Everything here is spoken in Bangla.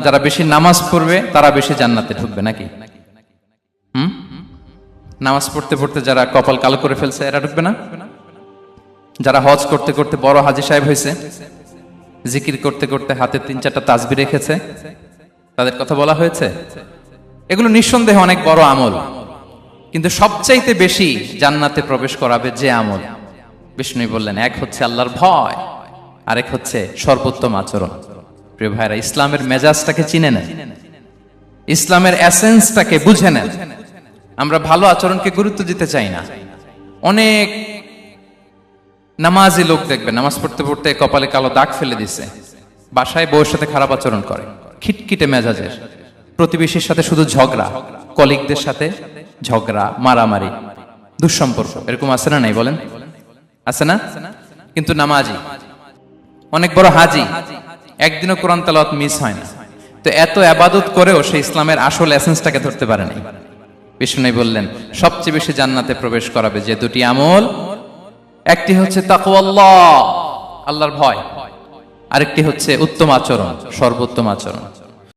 যারা বেশি নামাজ পড়বে তারা বেশি জান্নাতে ঢুকবে নাকি? নামাজ পড়তে পড়তে যারা কপাল কালো করে ফেলছে এরা ঢুকবে না? যারা হজ করতে করতে বড় হাজী সাহেব হয়েছে, জিকির করতে করতে হাতে 3-4টা তাসবিহ রেখেছে, তাদের কথা বলা হয়েছে। এগুলো নিঃসন্দেহে অনেক বড় আমল, কিন্তু সবচাইতে বেশি জান্নাতে প্রবেশ করাবে যে আমল, বিষ্ণু বললেন, এক হচ্ছে আল্লাহর ভয়, আরেক হচ্ছে সর্বোত্তম আচরণ। প্রিয় ভাইরা, ইসলামের মেজাজটাকে চিনে নেন, ইসলামের এসেন্সটাকে বুঝে নেন। আমরা ভালো আচরণকে গুরুত্ব দিতে চাই না। অনেক নামাজি লোক দেখবেন নামাজ পড়তে পড়তে কপালে কালো দাগ ফেলে দিছে, বাসায় বউয়ের সাথে খারাপ আচরণ করে, খিটখিটে মেজাজের, প্রতিবেশীর সাথে শুধু ঝগড়া, কলিগদের সাথে ঝগড়া, মারামারি, দুঃসম্পর্ক, এরকম আছে না নাই বলেন? আছে না? কিন্তু নামাজি, অনেক বড় হাজি, একদিনও কোরআন তেলাওয়াত মিস হয় না, তো এত ইবাদত করেও সে ইসলামের আসল এসেন্সটাকে ধরতে পারে নাই। বিষ্ণু বললেন সবচেয়ে বেশি জান্নাতে প্রবেশ করাবে যে দুটি আমল, একটি হচ্ছে তাকওয়াল্লাহ, আল্লাহর ভয়, আরেকটি হচ্ছে উত্তম আচরণ, সর্বোত্তম আচরণ।